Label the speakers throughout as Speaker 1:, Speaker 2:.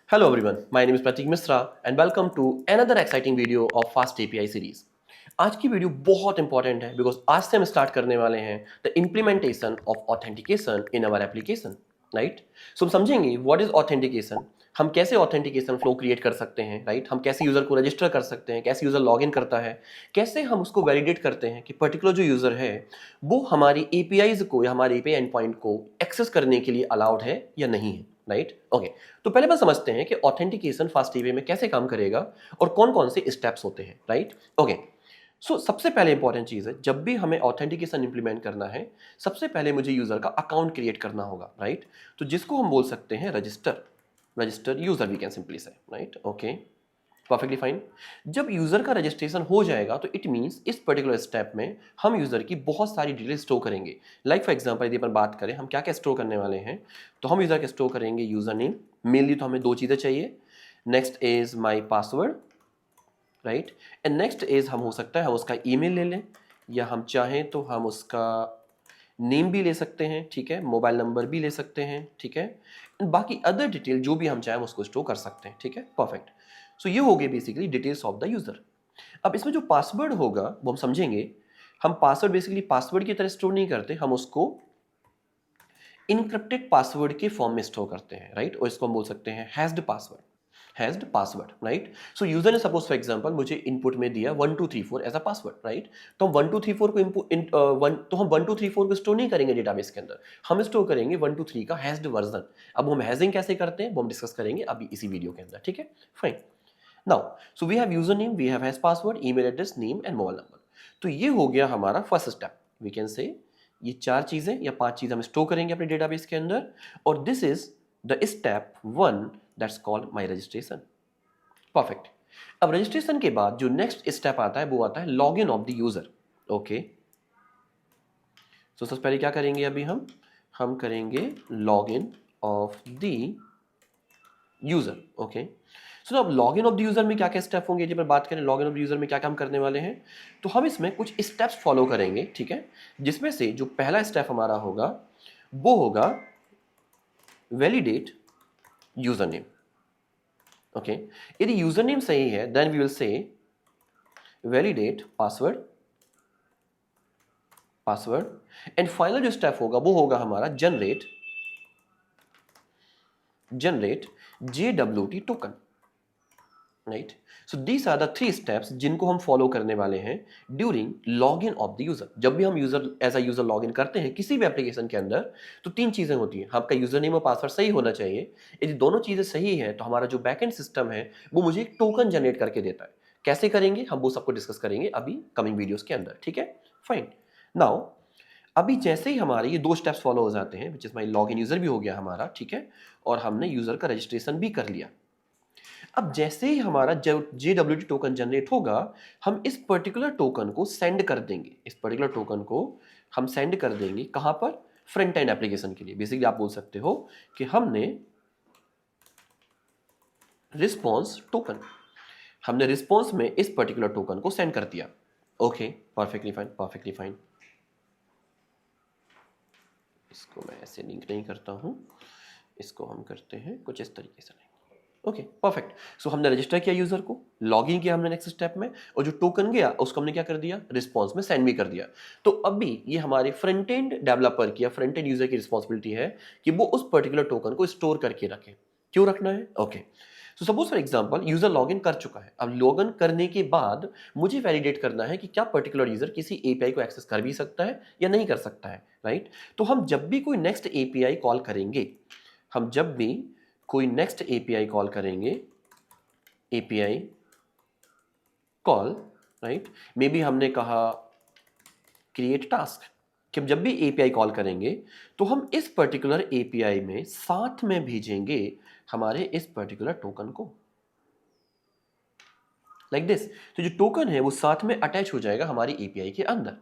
Speaker 1: Hello everyone, my name is Pratik Misra and welcome to another exciting video of Fast API series. आज की video बहुत important है because आज से हम स्टार्ट करने वाले हैं the implementation of authentication in our application, right? So हम समझेंगे व्हाट इज ऑथेंटिकेशन, हम कैसे ऑथेंटिकेशन फ्लो क्रिएट कर सकते हैं, राइट? हम कैसे यूजर को रजिस्टर कर सकते हैं, कैसे यूजर लॉग इन करता है, कैसे हम उसको वैलिडेट करते हैं कि पर्टिकुलर जो यूजर है वो हमारी एपीआईज को या हमारे एपीआई एंड पॉइंट को एक्सेस करने के लिए अलाउड है या नहीं है, राइट? ओके, तो पहले बात समझते हैं कि ऑथेंटिकेशन फास्ट एपीआई में कैसे काम करेगा और कौन कौन से स्टेप्स होते हैं, राइट? ओके, सबसे पहले इंपॉर्टेंट चीज है, जब भी हमें ऑथेंटिकेशन इंप्लीमेंट करना है सबसे पहले मुझे यूजर का अकाउंट क्रिएट करना होगा, राइट? तो जिसको हम बोल सकते हैं register user we can simply say, right? Okay, perfectly fine. जब यूजर का रजिस्ट्रेशन हो जाएगा तो इट मींस इस पर्टिकुलर स्टेप में हम यूजर की बहुत सारी डिटेल स्टोर करेंगे। लाइक फॉर एग्जांपल यदि अपन बात करें हम क्या क्या स्टोर करने वाले हैं, तो हम यूजर के स्टोर करेंगे यूजर नेम, मेनली तो हमें दो चीजें चाहिए, next is my password, right? And next is हम हो सकता है हम उसका ईमेल ले लें या हम चाहें तो हम उसका नेम भी ले सकते हैं, ठीक है? मोबाइल नंबर भी ले सकते हैं, ठीक है? एंड बाकी अदर डिटेल जो भी हम चाहें उसको स्टोर कर सकते हैं, ठीक है? परफेक्ट। सो ये हो गए basically details of the user. अब इसमें जो पासवर्ड होगा वो हम समझेंगे। हम पासवर्ड बेसिकली पासवर्ड की तरह स्टोर नहीं करते, हम उसको इनक्रिप्टेड पासवर्ड के फॉर्म में स्टोर करते हैं, राइट? और इसको हम बोल सकते हैं हैश्ड पासवर्ड, राइट? सो यूजर ने सपोज फॉर एग्जांपल मुझे इनपुट में दिया 1234 एज अ पासवर्ड, राइट? तो हम 1234 को तो हम 1234 को स्टोर नहीं करेंगे डेटाबेस के अंदर, हम स्टोर करेंगे 123 का हैश्ड वर्जन। अब हम हैशिंग कैसे करते हैं वो हम डिस्कस करेंगे अभी इसी वीडियो के अंदर, ठीक है? Fine. Now so we have user name, we have hash password, email address, name and mobile number. तो ये हो गया हमारा first step. We can say ये चार चीजें या पांच चीजें हम स्टोर करेंगे अपने डेटाबेस के अंदर, और this is the step one that's called my registration. Perfect. अब रजिस्ट्रेशन के बाद जो नेक्स्ट स्टेप आता है वो आता है log in of the user. Okay, सबसे पहले क्या करेंगे अभी हम करेंगे log in of the user. Okay, so अब log in of the user में क्या क्या स्टेप होंगे, जब बात करें log in of the user में क्या काम करने वाले हैं, तो हम इसमें कुछ स्टेप्स फॉलो करेंगे, ठीक है? जिसमें से जो पहला स्टेप हमारा होगा वो होगा वैलिडेट यूजर नेम। ओके, यदि यूजर नेम सही है then we will say validate password and final जो स्टेप होगा वो होगा हमारा generate JWT token, right? So these are the three steps जिनको हम फॉलो करने वाले हैं during log in of the user. जब भी हम user as a user log in करते हैं किसी भी एप्लीकेशन के अंदर तो तीन चीजें होती हैं, आपका यूजर नेम और पासवर्ड सही होना चाहिए। यदि दोनों चीजें सही है तो हमारा जो बैकएंड सिस्टम है वो मुझे एक टोकन जनरेट करके देता है। कैसे करेंगे हम वो सबको डिस्कस करेंगे अभी कमिंग वीडियोस के अंदर, ठीक है? फाइन। नाउ अभी जैसे ही हमारे ये दो स्टेप्स फॉलो हो जाते हैं, which is my log in user भी हो गया हमारा, ठीक है? और हमने यूजर का रजिस्ट्रेशन भी कर लिया। अब जैसे ही हमारा JWT टोकन जनरेट होगा हम इस पर्टिकुलर टोकन को सेंड कर देंगे, इस पर्टिकुलर टोकन को हम सेंड कर देंगे कहां पर? फ्रंट एंड एप्लीकेशन के लिए। बेसिकली आप बोल सकते हो कि हमने रिस्पॉन्स में इस पर्टिकुलर टोकन को सेंड कर दिया। Okay, perfectly fine. इसको मैं ऐसे लिंक नहीं करता हूं, इसको हम करते हैं कुछ इस तरीके से। Okay, perfect. सो हमने रजिस्टर किया यूजर को, लॉग इन किया हमने नेक्स्ट स्टेप में, और जो टोकन गया उसको हमने क्या कर दिया? रिस्पॉन्स में सेंड भी कर दिया। तो अभी ये हमारे फ्रंट एंड डेवलपर की या फ्रंट एंड यूजर की रिस्पॉन्सिबिलिटी है कि वो उस पर्टिकुलर टोकन को स्टोर करके रखे। क्यों रखना है? Okay, so suppose for example user log इन कर चुका है। अब लॉग इन करने के बाद मुझे वैलिडेट करना है कि क्या पर्टिकुलर यूजर किसी एपीआई को एक्सेस कर भी सकता है या नहीं कर सकता है, राइट? तो हम जब भी कोई नेक्स्ट एपीआई कॉल करेंगे, हम जब भी कोई नेक्स्ट एपीआई कॉल करेंगे, API call, right? May be हमने कहा क्रिएट टास्क, कि जब भी एपीआई कॉल करेंगे तो हम इस पर्टिकुलर एपीआई में साथ में भेजेंगे हमारे इस पर्टिकुलर टोकन को, लाइक दिस। तो जो टोकन है वो साथ में अटैच हो जाएगा हमारी एपीआई के अंदर।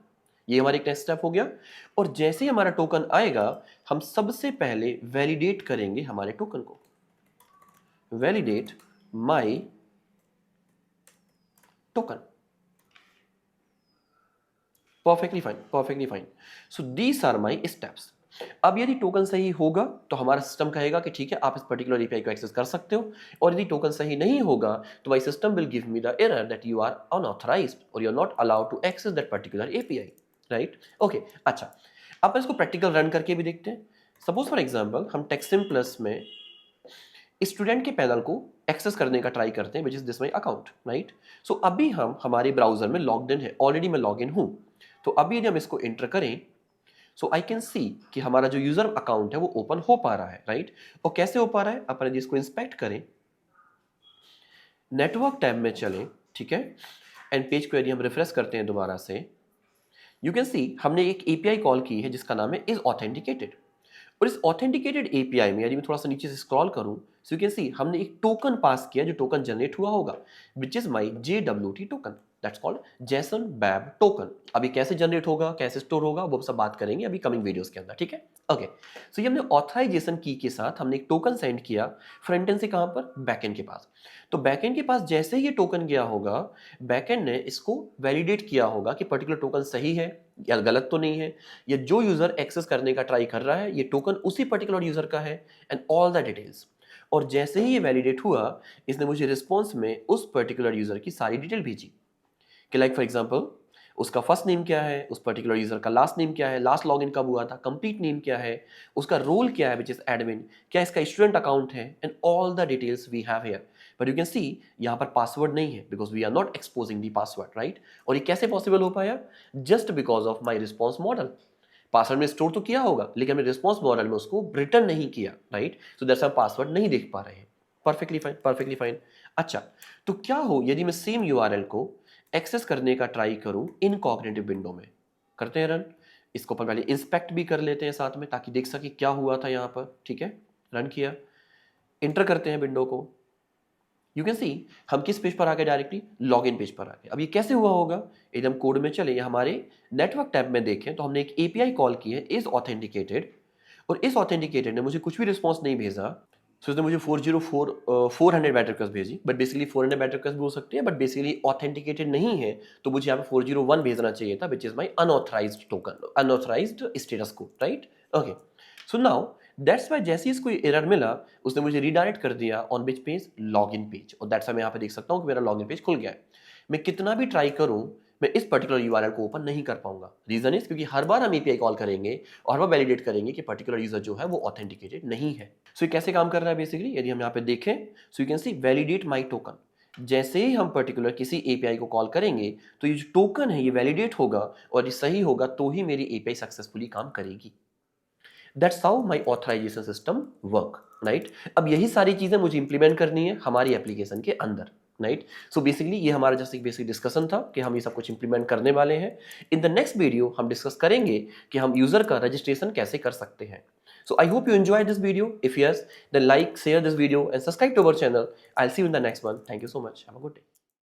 Speaker 1: ये हमारा एक नेक्स्ट स्टेप हो गया। और जैसे ही हमारा टोकन आएगा हम सबसे पहले वैलिडेट करेंगे हमारे टोकन को, validate my token. Perfectly fine. So these are my steps. अब यदि टोकन सही होगा तो हमारा सिस्टम कहेगा कि ठीक है आप इस पर्टिकुलर एपीआई को एक्सेस कर सकते हो, और यदि टोकन सही नहीं होगा तो my system will give me the error that you are unauthorized और you are not allowed to access that particular API, right? Okay, अच्छा, अब इसको प्रैक्टिकल रन करके भी देखते हैं। सपोज फॉर एग्जांपल हम टेक्सिम प्लस में स्टूडेंट के पैनल को एक्सेस करने का ट्राई करते हैं, which is this my account, right? So अभी हम हमारे ब्राउजर में लॉग्ड इन है, ऑलरेडी मैं लॉग इन हूं। तो अभी यदि हम इसको एंटर करें सो आई कैन सी कि हमारा जो यूजर अकाउंट है वो ओपन हो पा रहा है, राइट? और कैसे हो पा रहा है, अपन यदि इसको इंस्पेक्ट करें, नेटवर्क टैब में चलें, ठीक है, एंड पेज को यदि हम रिफ्रेश करते हैं दोबारा से, यू कैन सी हमने एक एपीआई कॉल की है जिसका नाम है इज ऑथेंटिकेटेड। और इस ऑथेंटिकेटेड एपीआई में यदि मैं थोड़ा सा नीचे से स्क्रॉल करूं सो यू कैन सी हमने एक टोकन पास किया जो टोकन जनरेट हुआ होगा, विच is my JWT token, that's called Jason babe token. अभी कैसे जनरेट होगा, कैसे स्टोर होगा, वो सब बात करेंगे अभी कमिंग वीडियोस के अंदर, ठीक है? ओके, सो ये हमने ऑथराइजेशन की के साथ हमने एक टोकन सेंड किया फ्रंट एंड से, कहां पर, बैकएंड के पास। तो बैकएंड के पास जैसे ही ये टोकन गया होगा, बैकएंड ने इसको वैलिडेट किया होगा कि पर्टिकुलर टोकन सही है या गलत तो नहीं है, या जो यूजर एक्सेस करने का ट्राई कर रहा है ये टोकन उसी पर्टिकुलर यूजर का है, एंड ऑल द डिटेल्स। और जैसे ही ये वैलिडेट हुआ, इसने मुझे रिस्पॉन्स में उस पर्टिकुलर यूजर की सारी डिटेल भेजी कि लाइक फॉर एग्जांपल उसका फर्स्ट नेम क्या है, उस पर्टिकुलर यूजर का लास्ट नेम क्या है, लास्ट लॉगिन कब हुआ था, कंप्लीट नेम क्या है, उसका रोल क्या है विच इज एडमिन, क्या इसका स्टूडेंट अकाउंट है, and all the details we have here. But you can see यहाँ पर पासवर्ड नहीं है because we are not exposing the password, right? और ये कैसे पॉसिबल हो पाया, just because of my response model. Password में स्टोर तो किया होगा लेकिन हमने रिस्पॉन्स मॉडल में उसको रिटर्न नहीं किया, राइट? सो दैट्स हम पासवर्ड नहीं देख पा रहे हैं। Perfectly fine, perfectly fine. अच्छा, तो क्या हो यदि मैं सेम यूआरएल को एक्सेस करने का ट्राई करूं इनकॉग्निटिव विंडो में? करते हैं रन, इसको अपन पहले इंस्पेक्ट भी कर लेते हैं साथ में ताकि देख सके क्या हुआ था यहाँ पर, ठीक है? रन किया, इंटर करते हैं विंडो को, यू कैन सी हम किस पेज पर आ गए, डायरेक्टली लॉगिन पेज पर आ गए। अब ये कैसे हुआ होगा, एकदम कोड में चले, हमारे नेटवर्क टैब में देखें तो हमने एक एपीआई कॉल की है इज ऑथेंटिकेटेड, और इस ऑथेंटिकेटेड ने मुझे कुछ भी रिस्पॉन्स नहीं भेजा। सो उसने मुझे 400 बैट रिक्वेस्ट भेजी, बट बेसिकली 400 बैट रिक्वेस्ट भी हो सकती है, बट बेसिकली ऑथेंटिकेटेड नहीं है, तो मुझे यहाँ पे 401 भेजना चाहिए था, which is my unauthorized token, unauthorized status code, right? Okay, so now that's why जैसे ही इसको एरर मिला उसने मुझे रीडायरेक्ट कर दिया on which page, login page. और दैट्स वाई मैं यहाँ पे देख सकता हूँ कि मेरा लॉगिन पेज खुल गया है। मैं कितना भी ट्राई करूँ मैं इस पर्टिकुलर यूआरएल को ओपन नहीं कर पाऊंगा। रीजन इज क्योंकि हर बार हम एपीआई कॉल करेंगे और हर बार वैलिडेट करेंगे कि पर्टिकुलर यूजर जो है वो ऑथेंटिकेटेड नहीं है। सो ये कैसे काम कर रहा है बेसिकली, यदि हम यहाँ पे देखें so you can C validate my token. जैसे ही हम पर्टिकुलर किसी एपीआई को कॉल करेंगे तो ये जो टोकन है ये वैलिडेट होगा, और ये सही होगा तो ही मेरी एपीआई सक्सेसफुली काम करेगी। That's how my authorization system work, right? अब यही सारी चीजें मुझे इंप्लीमेंट करनी है हमारी एप्लीकेशन के अंदर, राइट? सो बेसिकली ये हमारा जस्ट एक बेसिक डिस्कशन था कि हम ये सब कुछ इंप्लीमेंट करने वाले हैं। इन द नेक्स्ट वीडियो हम डिस्कस करेंगे कि हम यूजर का रजिस्ट्रेशन कैसे कर सकते हैं। So I hope you enjoyed this video. If yes, then like, share this video and subscribe to our channel. I'll see you in the next one. Thank you so much. Have a good day.